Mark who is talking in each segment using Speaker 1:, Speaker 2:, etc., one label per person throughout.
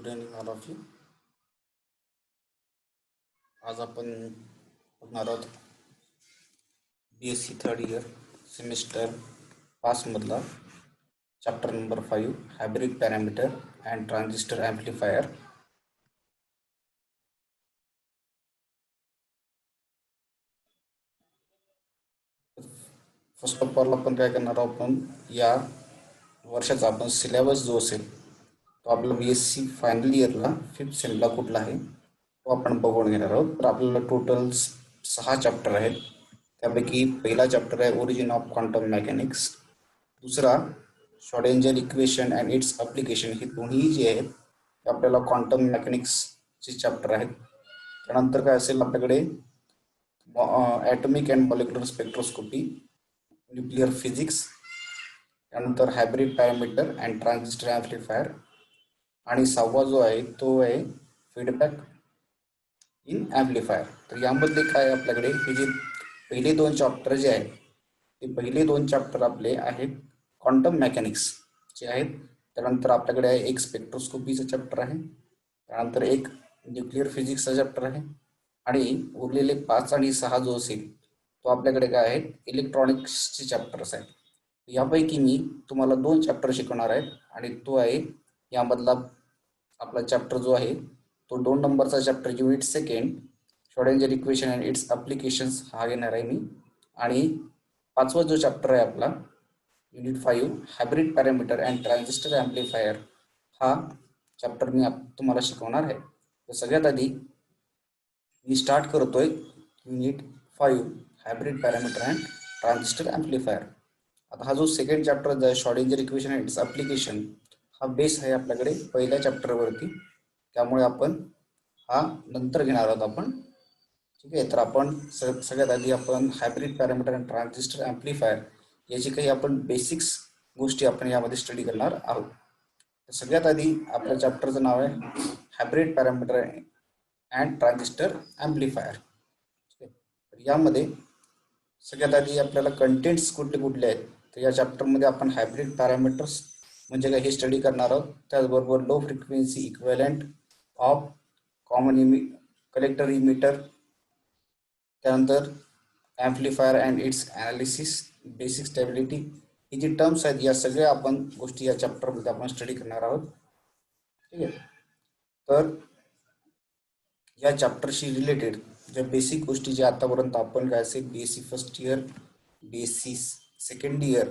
Speaker 1: Good evening all of you. आज आपण बघणार आहोत BSc थर्ड इयर सेमिस्टर पाचमधला chapter number 5 hybrid parameter and transistor amplifier. First of all आपण काय करणार आहोत, आपण या वर्षाचा आपण सिलेबस जो असेल तो आपला BSc फायनल इयरला 5th सेमला कुठला आहे तो आपण बघून घेणार आहोत. तर आपल्याला टोटल 6 चॅप्टर आहेत. त्यापैकी पहिला चॅप्टर आहे ओरिजिन ऑफ क्वांटम मेकॅनिक्स, दुसरा Schrodinger equation and it's application. हे दोन्ही जे आहेत ते आपल्याला क्वांटम मेकॅनिक्सचे चॅप्टर आहेत. त्यानंतर काय असेल आपल्याकडे atomic and molecular spectroscopy, nuclear physics, त्यानंतर hybrid parameter and transistor amplifier, आणि 6वा जो आहे तो आहे फीडबॅक इन ॲम्प्लिफायर. तर यामध्ये काय आपल्याकडे हे जे पहिले 2 चॅप्टर जे आहेत ते पहिले 2 चॅप्टर आपले आहेत क्वांटम मेकॅनिक्सचे आहेत. त्यानंतर आपल्याकडे आहे एक स्पेक्ट्रोस्कोपीचं चॅप्टर आहे, त्यानंतर एक न्यूक्लिअर फिजिक्सचा चॅप्टर आहे, आणि उरलेले 5 आणि 6 जो असेल तो आपल्याकडे काय आहेत इलेक्ट्रॉनिक्सचे चॅप्टर्स आहेत. यापैकी मी तुम्हाला 2 चॅप्टर शिकवणार आहे, आणि तो आहे यामधला आपला चॅप्टर जो आहे तो 2 नंबरचा chapter unit second Schrodinger equation and it's applications हा घेणार आहे मी. आणि 5वा जो चॅप्टर आहे आपला unit 5 hybrid parameter and transistor amplifier हा चॅप्टर मी तुम्हाला शिकवणार आहे. तर सगळ्यात आधी मी स्टार्ट करतोय unit 5 hybrid parameter and transistor amplifier. आता हा जो सेकंड चॅप्टर आहे Schrodinger equation and it's application हा बेस आहे आपल्याकडे पहिल्या चॅप्टरवरती, त्यामुळे आपण हा नंतर घेणार आहोत आपण. ठीक आहे, तर आपण सगळ्यात आधी आपण hybrid parameter and transistor amplifier याची काही आपण बेसिक्स गोष्टी आपण यामध्ये स्टडी करणार आहोत. तर सगळ्यात आधी आपल्या चॅप्टरचं नाव आहे hybrid parameter and transistor amplifier. ठीक आहे, तर यामध्ये सगळ्यात आधी आपल्याला कंटेंट्स कुठले कुठले आहेत, तर या चॅप्टरमध्ये आपण हायब्रिड पॅरामीटर्स म्हणजे काय हे स्टडी करणार आहोत. त्याचबरोबर low frequency equivalent of common collector emitter, त्यानंतर amplifier and its analysis, basic stability, ही जी टर्म्स आहेत या सगळ्या आपण गोष्टी या चॅप्टरमध्ये आपण स्टडी करणार आहोत. ठीक आहे, तर या चॅप्टरशी रिलेटेड ज्या बेसिक गोष्टी ज्या आतापर्यंत आपण काय असेल BSc first year, BSc second year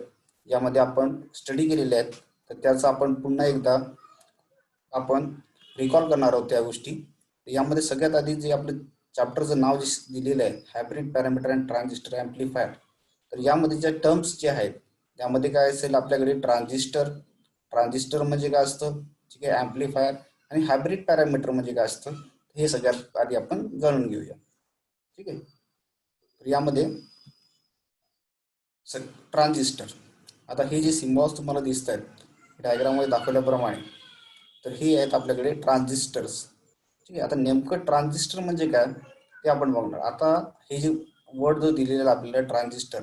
Speaker 1: यामध्ये आपण स्टडी केलेल्या आहेत, तर त्याचा आपण पुन्हा एकदा आपण रिकॉल करणार आहोत त्या गोष्टी. यामध्ये सगळ्यात आधी जे आपलं चॅप्टरचं नाव जे दिलेलं आहे hybrid parameter and transistor amplifier, तर यामध्ये ज्या टर्म्स जे आहेत त्यामध्ये काय असेल आपल्याकडे ट्रान्झिस्टर म्हणजे काय असतं, ठीक आहे, ॲम्प्लिफायर आणि हायब्रिड पॅरामीटर म्हणजे काय असतं हे सगळ्यात आधी आपण जाणून घेऊया. ठीक आहे, तर यामध्ये ट्रान्झिस्टर, आता हे जे सिम्बॉल्स तुम्हाला दिसत आहेत डायग्राममध्ये दाखवल्याप्रमाणे, तर हे आहेत आपल्याकडे ट्रान्झिस्टर्स. ठीक आहे, आता नेमकं ट्रान्झिस्टर म्हणजे काय ते आपण बघणार. आता हे जे वर्ड जो दिलेला आपल्याला ट्रान्झिस्टर,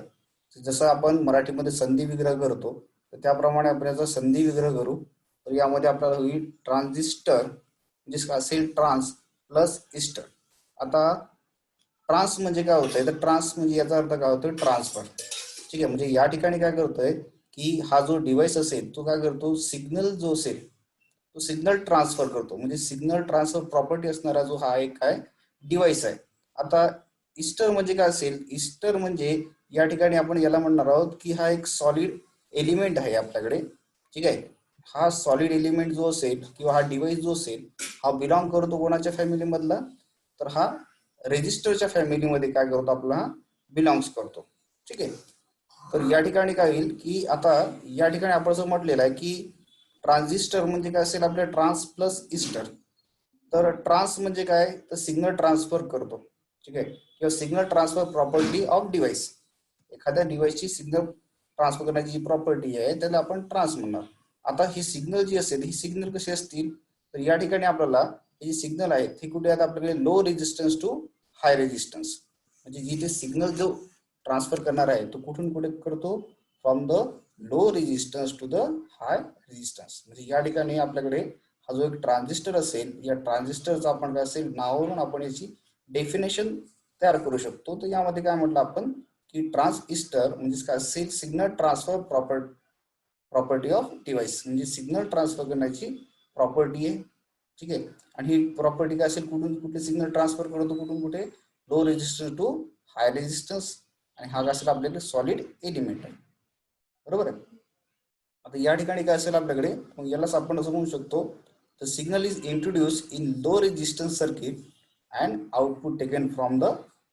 Speaker 1: जसं आपण मराठीमध्ये संधी विग्रह करतो तर त्याप्रमाणे आपण याचा संधी विग्रह करू. तर यामध्ये आपल्याला होईल ट्रान्झिस्टर म्हणजे काय असेल ट्रान्स प्लस इस्टर. आता ट्रान्स म्हणजे काय होतंय, तर ट्रान्स म्हणजे याचा अर्थ काय होतोय ट्रान्सफर. ठीक आहे, म्हणजे या ठिकाणी काय करतोय की हा जो डिव्हाइस असेल तो काय करतो, सिग्नल जो असेल तो सिग्नल ट्रान्सफर करतो, म्हणजे सिग्नल ट्रान्सफर प्रॉपर्टी असणारा जो हा एक काय डिव्हाइस आहे. आता इस्टर म्हणजे काय असेल, इस्टर म्हणजे या ठिकाणी आपण याला म्हणणार आहोत की हा एक सॉलिड एलिमेंट आहे आपल्याकडे. ठीक आहे, हा सॉलिड एलिमेंट जो असेल किंवा हा डिव्हाइस जो असेल हा बिलॉंग करतो कोणाच्या फॅमिली मधला, तर हा रेजिस्टरच्या फॅमिलीमध्ये काय करतो आपला हा बिलॉंग्स करतो. ठीक आहे, तर या ठिकाणी काय होईल की आता या ठिकाणी आपण असं म्हटलेलं आहे की ट्रान्झिस्टर म्हणजे काय असेल आपल्या ट्रान्स प्लस इस्टर. तर ट्रान्स म्हणजे काय, तर सिग्नल ट्रान्सफर करतो. ठीक आहे, किंवा signal transfer property of device, एखाद्या डिव्हाइसची सिग्नल ट्रान्सफर करण्याची जी प्रॉपर्टी आहे त्याला आपण ट्रान्स म्हणणार. आता ही सिग्नल जी असेल ही सिग्नल कशी असतील, तर या ठिकाणी आपल्याला हे जे सिग्नल आहे ते कुठे आहेत आपल्याकडे low resistance to high resistance, म्हणजे जिथे सिग्नल जो ट्रान्सफर करणार आहे तो कुठून कुठे करतो, from the low resistance to the high resistance. म्हणजे या ठिकाणी आपल्याकडे हा जो एक ट्रान्झिस्टर असेल, या ट्रान्झिस्टरचा आपण काय असेल नावावरून आपण याची डेफिनेशन तयार करू शकतो. तर यामध्ये काय म्हटलं आपण की ट्रान्झिस्टर म्हणजे काय असेल signal transfer property of device, म्हणजे सिग्नल ट्रान्सफर करण्याची प्रॉपर्टी आहे. ठीक आहे. आणि ही प्रॉपर्टी काय असेल कुठून कुठे सिग्नल ट्रान्सफर करतो, कुठून कुठे low resistance to high resistance, आणि हा काय असेल आपल्याकडे सॉलिड एलिमेंट आहे. बरोबर आहे. आता या ठिकाणी काय असेल आपल्याकडे, मग यालाच आपण असं म्हणू शकतो the signal is introduce in low resistance circuit and output taken from the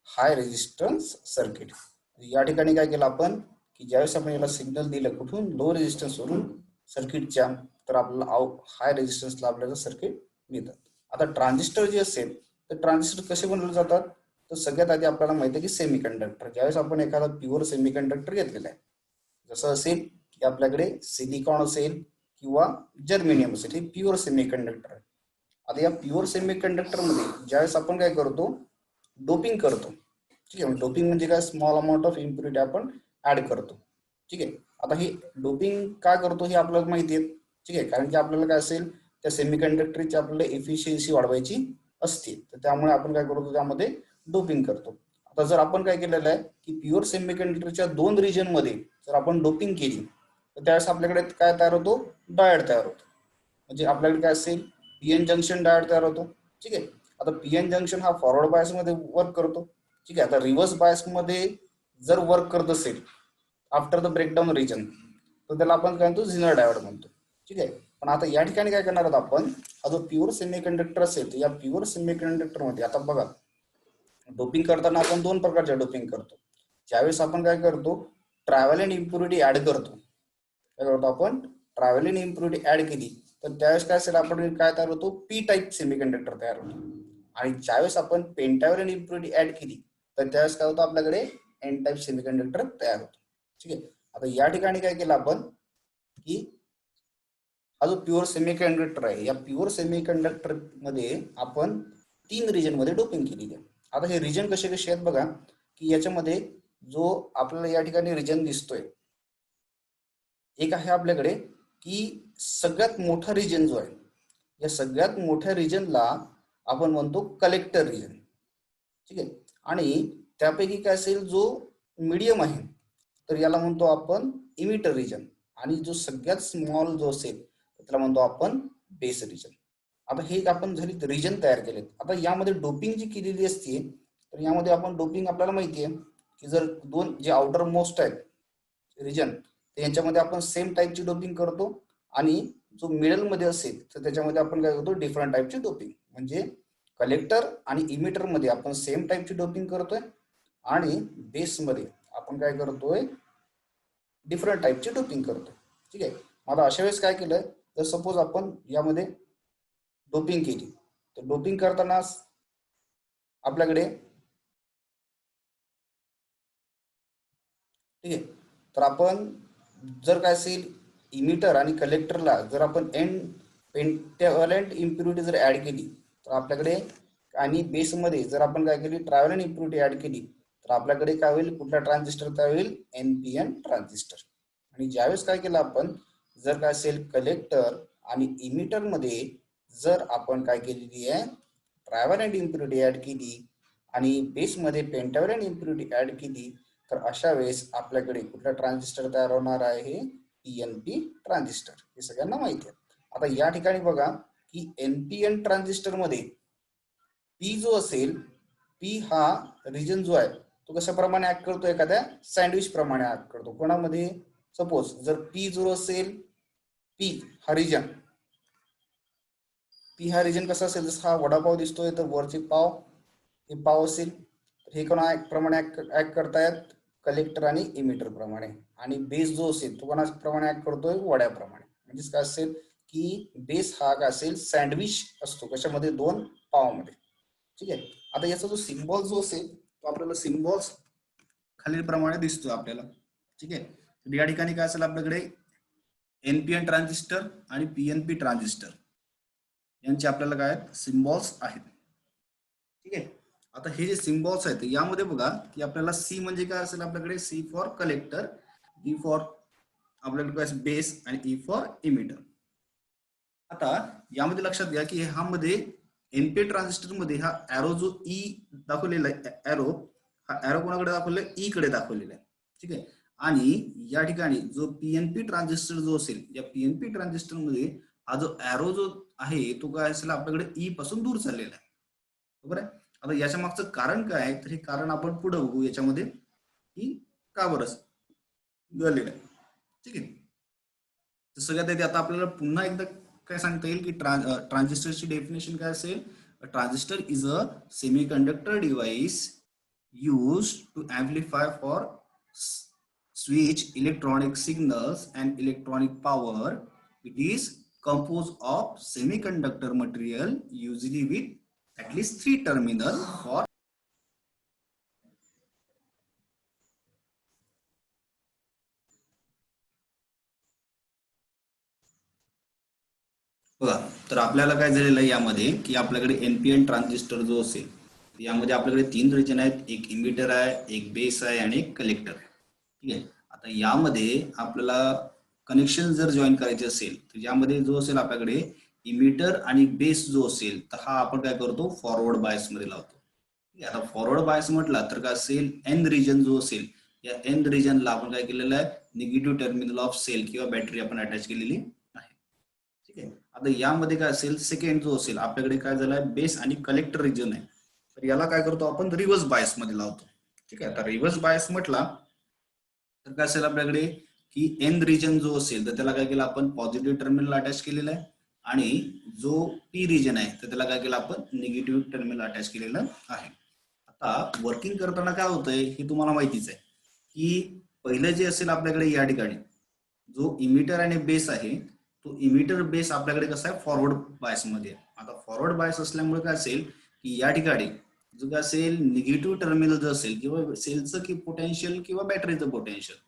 Speaker 1: high resistance circuit. या ठिकाणी काय केलं आपण की ज्यावेळेस आपण याला सिग्नल दिलं कुठून लो रेजिस्टन्स वरून सर्किटच्या, तर आपल्याला हाय रेजिस्टन्सला आपल्याला सर्किट मिळतात. आता ट्रान्झिस्टर जे असेल तर ट्रान्झिस्टर कसे बनवले जातात, तर सगळ्यात आधी आपल्याला माहिती आहे की सेमीकंडक्टर, ज्यावेळेस आपण एखादा प्युअर सेमीकंडक्टर घेतलेला आहे, जसं असेल की आपल्याकडे सिलिकॉन असेल किंवा जर्मेनियम असेल, हे प्युअर सेमीकंडक्टर आहे. आता या प्युअर सेमीकंडक्टर मध्ये ज्यावेळेस आपण काय करतो डोपिंग करतो. ठीक आहे. डोपिंग म्हणजे काय, स्मॉल अमाऊंट ऑफ इम्प्युरिटी आपण ऍड करतो. ठीक आहे. आता हे डोपिंग काय करतो हे आपल्याला माहिती आहे. ठीक आहे. कारण की आपल्याला काय असेल त्या सेमीकंडक्टरची आपल्याला एफिशियन्सी वाढवायची असते, तर त्यामुळे आपण काय करतो त्यामध्ये डोपिंग करतो. आता जर आपण काय केलेलं आहे की प्युअर सेमीकंडक्टरच्या 2 रिजन मध्ये जर आपण डोपिंग केली तर त्यावेळेस आपल्याकडे काय तयार होतो, डायोड तयार होतो. म्हणजे आपल्याकडे काय असेल पीएन जंक्शन डायोड तयार होतो. ठीक आहे. आता पीएन जंक्शन हा फॉरवर्ड बायस मध्ये वर्क करतो. ठीक आहे. आता रिव्हर्स बायस मध्ये जर वर्क करत असेल आफ्टर द ब्रेकडाऊन रिजन, तर त्याला आपण काय म्हणतो झिनर डायोड म्हणतो. ठीक आहे. पण आता या ठिकाणी काय करणार आहोत आपण, हा जो प्युअर सेमीकंडक्टर असेल तर या प्युअर सेमीकंडक्टर मध्ये आता बघा डोपिंग करताना आपण 2 प्रकारच्या डोपिंग करतो. ज्यावेळेस आपण काय करतो ट्रॅव्हलिंग इम्प्युरिटी ऍड करतो, काय करतो आपण ट्रॅव्हलिंग इम्प्युरिटी ऍड केली तर त्यावेळेस काय असेल आपण काय तयार होतो पी टाईप सेमीकंडक्टर तयार होतो. आणि ज्यावेळेस आपण पेंटाव्हलिन इम्प्युरिटी ऍड केली तर त्यावेळेस काय होतं आपल्याकडे एन टाईप सेमीकंडक्टर तयार होतो. ठीक आहे. आता या ठिकाणी काय केलं आपण की हा जो प्युअर सेमीकंडक्टर आहे या प्युअर सेमीकंडक्टर मध्ये आपण 3 रिजन मध्ये डोपिंग केलेली आहे. आता हे रिजन कसे कसे आहेत बघा की याच्यामध्ये जो आपल्याला या ठिकाणी रिजन दिसतोय, एक आहे आपल्याकडे की सगळ्यात मोठा रिजन जो आहे, या सगळ्यात मोठ्या रिजनला आपण म्हणतो कलेक्टर रिजन. ठीक आहे. आणि त्यापैकी काय असेल जो मीडियम आहे तर याला म्हणतो आपण इमिटर रिजन, आणि जो सगळ्यात स्मॉल जो असेल त्याला म्हणतो आपण बेस रिजन. आता हे आपण झाली रिजन तयार केलेत. आता यामध्ये डोपिंग जी केलेली असते तर यामध्ये आपण डोपिंग आपल्याला माहिती आहे की जर 2 जे आउटर मोस्ट आहेत रिजन तर यांच्यामध्ये आपण सेम टाईपची डोपिंग करतो, आणि जो मिडल मध्ये असेल तर त्याच्यामध्ये आपण काय करतो डिफरंट टाईपची डोपिंग, म्हणजे कलेक्टर आणि इमिटर मध्ये आपण सेम टाईपची डोपिंग करतोय आणि बेस मध्ये आपण काय करतोय डिफरंट टाईपची डोपिंग करतोय. ठीक आहे. आता अशा वेळेस काय केलंय, तर सपोज आपण यामध्ये डोपिंग केली तर डोपिंग करताना आपल्याकडे ठीक आहे तर आपण जर काय असेल इमिटर आणि कलेक्टरला जर आपण एन पेंटाव्हलंट इम्प्युरिटी जर ऍड केली तर आपल्याकडे, आणि बेसमध्ये जर आपण काय केली ट्रॅव्हलंट इम्प्युरिटी ऍड केली तर आपल्याकडे काय होईल, कुठला ट्रान्झिस्टर तयार होईल एनपीएन ट्रान्झिस्टर. आणि ज्यावेळेस काय केलं आपण जर काय असेल कलेक्टर आणि इमिटर मध्ये जर आपण काय केलेली आहे ट्रॅव्हलंट इम्प्युरिटी ऍड केली आणि बेसमध्ये पेंटाव्हलंट इम्प्युरिटी ऍड केली तर अशा वेळेस आपल्याकडे कुठला ट्रान्झिस्टर तयार होणार आहे पीएनपी ट्रान्झिस्टर, हे सगळ्यांना माहिती आहे. आता या ठिकाणी बघा की एनपीएन ट्रान्झिस्टर मध्ये पी जो असेल, पी हा रिजन जो आहे तो कशाप्रमाणे ऍक्ट करतो, एखाद्या सँडविच प्रमाणे ऍक्ट करतो. कोणामध्ये सपोज जर पी जो असेल, पी हा रिजन, पी हा रिजन कसा असेल जसं हा वडापाव दिसतोय तर वरचे पाव हे पाव असेल, तर हे कोणा प्रमाणे ऍक्ट करतायत कलेक्टर आणि इमिटर प्रमाणे. आणि बेस जो असेल तो कोणाप्रमाणे ऍक्ट करतोय वड्याप्रमाणे. म्हणजेच काय असेल की बेस हा काय असेल सँडविच असतो कशामध्ये 2 पावामध्ये. ठीक आहे. आता याचा जो सिम्बॉल जो असेल तो आपल्याला सिम्बॉल खालील प्रमाणे दिसतो आपल्याला. ठीक आहे. तर या ठिकाणी काय असेल आपल्याकडे एनपीएन ट्रान्झिस्टर आणि पीएनपी ट्रान्झिस्टर यांचे आपल्याला काय सिम्बॉल्स आहेत. ठीक आहे. आता हे जे सिम्बॉल्स आहेत यामध्ये बघा की आपल्याला सी म्हणजे काय असेल आपल्याकडे, C for collector, B for आपल्याकडे काय बेस आणि ई फॉर इमिटर.
Speaker 2: आता यामध्ये लक्षात घ्या की ह्यामध्ये एनपीएन ट्रान्झिस्टर मध्ये हा एरो जो ई दाखवलेला आहे, एरो हा एरो कोणाकडे दाखवलेला आहे, ई कडे दाखवलेला आहे. ठीक आहे. आणि या ठिकाणी जो पीएनपी ट्रान्झिस्टर जो असेल, या पीएनपी ट्रान्झिस्टर मध्ये हा जो एरो जो आहे तो काय असेल, आपल्याकडे ई पासून दूर चाललेला आहे. बरोबर आहे. आता याच्या मागचं कारण काय आहे, तर हे कारण आपण पुढे बघू याच्यामध्ये की का बरं झालेलं आहे. ठीक आहे. तर सगळ्यात आधी आता आपल्याला पुन्हा एकदा काय सांगता येईल की ट्रान्झिस्टरची डेफिनेशन काय असेल. Transistor is a semiconductor device used to amplify for switch electronic signals and electronic power. It is composed of semiconductor material usually with at least 3 terminals for बघा. तर आपल्याला काय झालेलं आहे यामध्ये की आपल्याकडे एनपीएन ट्रान्झिस्टर जो असेल यामध्ये आपल्याकडे 3 रिजन आहेत, एक इमिटर आहे, एक बेस आहे आणि एक कलेक्टर आहे. ठीक आहे. आता यामध्ये आपल्याला कनेक्शन जर जॉईन करायचे असेल तर यामध्ये जो असेल आपल्याकडे इमिटर आणि बेस जो असेल तर हा आपण काय करतो, फॉरवर्ड बायस मध्ये लावतो. आता फॉरवर्ड बायस म्हटला तर काय असेल, एन रिजन जो असेल या एन रिजनला आपण काय केलेलं आहे, निगेटिव्ह टर्मिनल ऑफ सेल किंवा बॅटरी आपण अटॅच केलेली आहे. ठीक आहे. आता यामध्ये काय असेल, सेकंड जो असेल आपल्याकडे काय झालाय, बेस आणि कलेक्टर रिजन आहे, तर याला काय करतो आपण, रिव्हर्स बायस मध्ये लावतो. ठीक आहे. आता रिव्हर्स बायस म्हटला तर काय असेल आपल्याकडे की एन रिजन जो असेल तर त्याला काय केलं आपण, पॉझिटिव्ह टर्मिनल अटॅच केलेला आहे आणि जो पी रिजन आहे तर त्याला काय केलं आपण, निगेटिव्ह टर्मिनल अटॅच केलेलं आहे. आता वर्किंग करताना काय होतंय हे तुम्हाला माहितीच आहे की पहिलं जे असेल आपल्याकडे या ठिकाणी जो इमिटर आणि बेस आहे तो इमिटर बेस आपल्याकडे कसा आहे, फॉरवर्ड बायस मध्ये. आता फॉरवर्ड बायस असल्यामुळे काय असेल की या ठिकाणी जो काय असेल निगेटिव्ह टर्मिनल जो असेल किंवा सेलचं की पोटेन्शियल किंवा बॅटरीचं पोटेन्शियल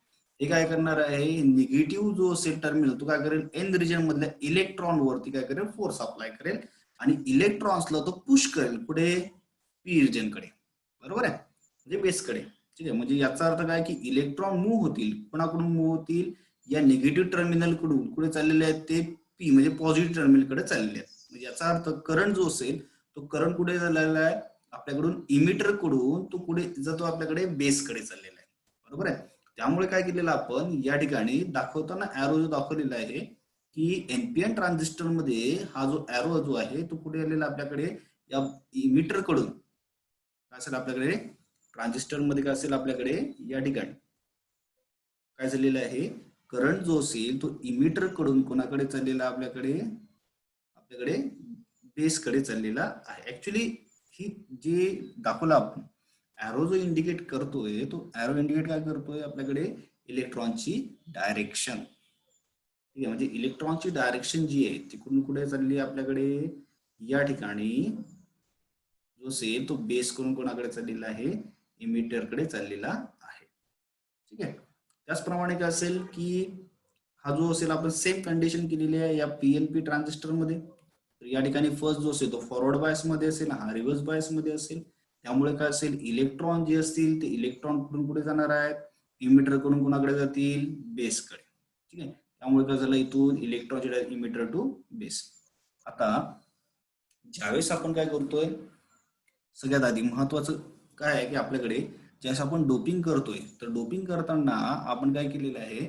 Speaker 2: हे काय करणार आहे, निगेटिव्ह जो असेल टर्मिनल तो काय करेल, एन रिजन मधल्या इलेक्ट्रॉन वरती काय करेल, फोर्स अप्लाय करेल आणि इलेक्ट्रॉन्सला तो पुश करेल कुठे, पी रिजन कडे. बरोबर आहे, म्हणजे बेसकडे. ठीक आहे. म्हणजे याचा अर्थ काय की इलेक्ट्रॉन मूव्ह होतील, कोणाकडून मूव्ह होतील, या निगेटिव्ह टर्मिनल कडून कुठे चाललेले आहेत, ते पी म्हणजे पॉझिटिव्ह टर्मिनल कडे चाललेले आहेत. म्हणजे याचा अर्थ करंट जो असेल तो करंट कुठे झालेला आहे, आपल्याकडून इमिटर कडून तो कुठे जातो, आपल्याकडे बेस कडे चाललेला आहे. बरोबर आहे. त्यामुळे काय केलेलं आपण या ठिकाणी दाखवताना एरो जो दाखवलेला आहे की एनपीएन ट्रान्झिस्टर मध्ये हा जो एरो जो आहे तो कुठे आलेला आपल्याकडे, या इमिटर कडून काय असेल आपल्याकडे, ट्रान्झिस्टर मध्ये काय असेल आपल्याकडे या ठिकाणी काय झालेलं आहे, करंट जो असेल तो इमिटर कडून कोणाकडे चाललेला, आपल्याकडे आपल्याकडे बेस कडे चाललेला आहे. ऍक्च्युली ही जे दाखवला आपण एरो जो इंडिकेट करतोय तो एरो इंडिकेट काय करतोय, आपल्याकडे इलेक्ट्रॉनची डायरेक्शन. ठीक आहे. म्हणजे इलेक्ट्रॉनची डायरेक्शन जी आहे तिकडून कुठे चालली आपल्याकडे, या ठिकाणी जो असेल तो बेस करून कोणाकडे चाललेला आहे, इमिटर कडे चाललेला आहे. ठीक आहे. त्याचप्रमाणे काय असेल की हा जो असेल आपण सेम कंडिशन केलेली आहे या पीएनपी ट्रान्झिस्टर मध्ये. तर या ठिकाणी फर्स्ट जो असेल तो फॉरवर्ड बायस मध्ये असेल, हा रिव्हर्स बायस मध्ये असेल. त्यामुळे काय असेल, इलेक्ट्रॉन जे असतील ते इलेक्ट्रॉन कडून कुठे जाणार आहेत, इमिटर कडून कोणाकडे जातील, बेसकडे. ठीक आहे. त्यामुळे काय झालं, इथून इलेक्ट्रॉन इमिटर टू बेस. आता ज्यावेळेस आपण काय करतोय, सगळ्यात आधी महत्वाचं काय आहे की आपल्याकडे ज्यावेळेस आपण डोपिंग करतोय तर डोपिंग करताना आपण काय केलेलं आहे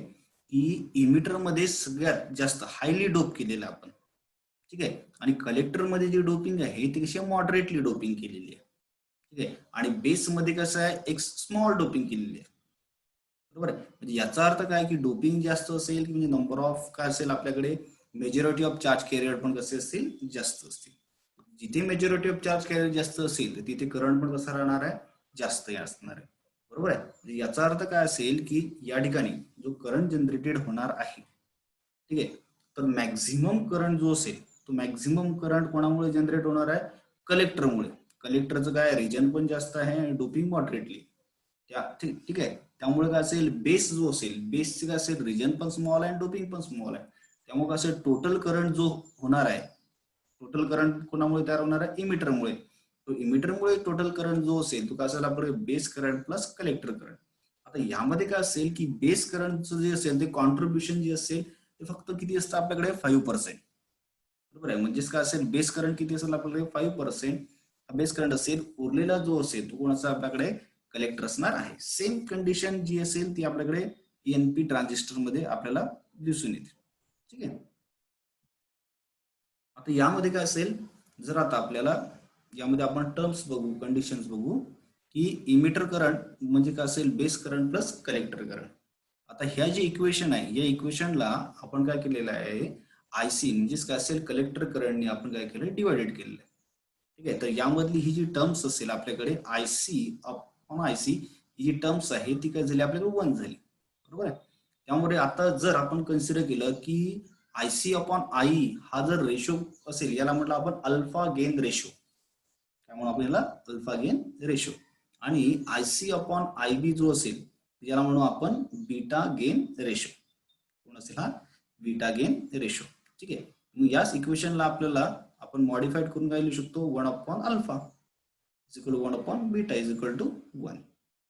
Speaker 2: की इमिटर मध्ये सगळ्यात जास्त हायली डोप केलेलं आपण. ठीक आहे. आणि कलेक्टर मध्ये जी डोपिंग आहे ती कशी मॉडरेटली डोपिंग केलेली आहे. ठीक आहे. आणि बेस मध्ये कसं आहे, एक स्मॉल डोपिंग केलेली आहे. बरोबर आहे. म्हणजे याचा अर्थ काय की डोपिंग जास्त असेल की म्हणजे नंबर ऑफ काय असेल आपल्याकडे, मेजॉरिटी ऑफ चार्ज कॅरियर पण कसे असतील, जास्त असतील. जिथे मेजॉरिटी ऑफ चार्ज कॅरियर जास्त असेल तर तिथे करंट पण कसा राहणार आहे, जास्त असणार आहे. बरोबर आहे. म्हणजे याचा अर्थ काय असेल की या ठिकाणी जो करंट जनरेटेड होणार आहे, ठीक आहे, तर मॅक्झिमम करंट जो असेल तो मॅक्झिमम करंट कोणामुळे जनरेट होणार आहे, कलेक्टरमुळे. कलेक्टरचं काय रिजन पण जास्त आहे आणि डोपिंग मॉडरेटली. ठीक आहे. त्यामुळे काय असेल, बेस जो असेल बेसचे काय असेल, रिजन पण स्मॉल आहे आणि डोपिंग पण स्मॉल आहे. त्यामुळे काय असेल, टोटल करंट जो होणार आहे, टोटल करंट कोणामुळे तयार होणार आहे, इमिटरमुळे. तो इमिटरमुळे टोटल करंट जो असेल तो काय असेल, आपल्याकडे base current plus collector current. आता यामध्ये काय असेल की बेस करंटचं जे असेल ते कॉन्ट्रीब्युशन जे असेल ते फक्त किती असतं आपल्याकडे, 5%. बरोबर आहे. म्हणजेच काय असेल, बेस करंट किती असेल आपल्याकडे 5%. बेस करंट असेल, उरलेला जो असेल तो कोणाचा आपल्याकडे कलेक्टर असणार आहे. सेम कंडिशन जी असेल ती आपल्याकडे एनपी ट्रान्झिस्टर मध्ये आपल्याला दिसून येते. ठीक आहे. आता यामध्ये काय असेल, जर आता आपल्याला यामध्ये आपण टर्म्स बघू, कंडिशन्स बघू, की इमिटर करंट म्हणजे काय असेल, base current plus collector current. आता ह्या जे इक्वेशन आहे या इक्वेशनला आपण काय केलेलं आहे, आयसी म्हणजेच काय असेल कलेक्टर करंटने आपण काय केलं, डिवाइडेड केलेलं आहे. ठीक आहे. तर यामधली ही जी टर्म्स असेल आपल्याकडे आयसी अपॉन आयसी ही जी टर्म्स आहे ती काय झाली आपल्याकडे 1 झाली. बरोबर आहे. त्यामुळे आता जर आपण कन्सिडर केलं की आयसी अपॉन आई हा जर रेशो असेल, याला म्हटलं आपण अल्फा गेन रेशो, त्यामुळे आपल्याला अल्फा गेन रेशो. आणि आयसी अपॉन आय बी जो असेल याला म्हणू आपण बीटा गेन रेशो. कोण असेल हा, बीटा गेन रेशो. ठीक आहे. मग याच इक्वेशनला आपल्याला आपण मॉडिफाईड करून काय लिहू शकतो, 1 upon alpha is equal to 1 upon beta is equal to 1.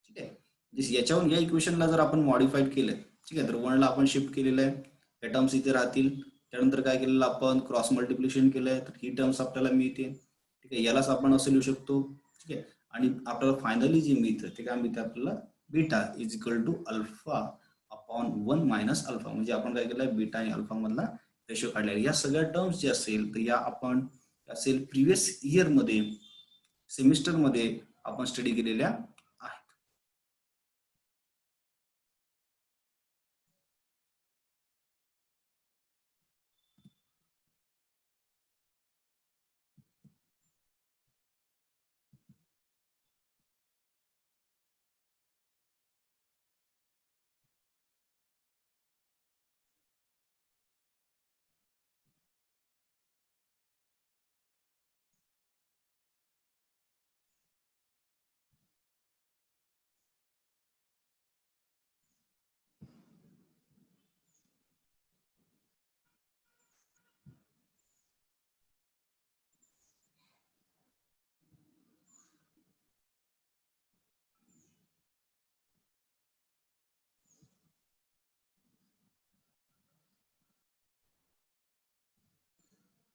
Speaker 2: ठीक आहे. याच्यावरून या इक्वेशनला जर आपण मॉडिफाईड केलं, ठीक आहे, तर 1 ला आपण शिफ्ट केलेलं आहे, या टर्म्स इथे राहतील. त्यानंतर काय केलेलं आपण क्रॉस मल्टिप्लिकेशन केलंय, तर ही टर्म्स आपल्याला मिळते. ठीक आहे. यालाच आपण असं लिहू शकतो. ठीक आहे. आणि आपल्याला फायनली जे मिळतं ते काय मिळतं आपल्याला, beta is equal to alpha upon 1 minus alpha. म्हणजे आपण काय केलं, बीटा आणि अल्फा मधला रेशो काढला. या सगळ्या टर्म्स जे असेल तर या आपण असेल प्रिव्हियस इयर मध्ये, सेमिस्टर मध्ये आपण स्टडी केलेल्या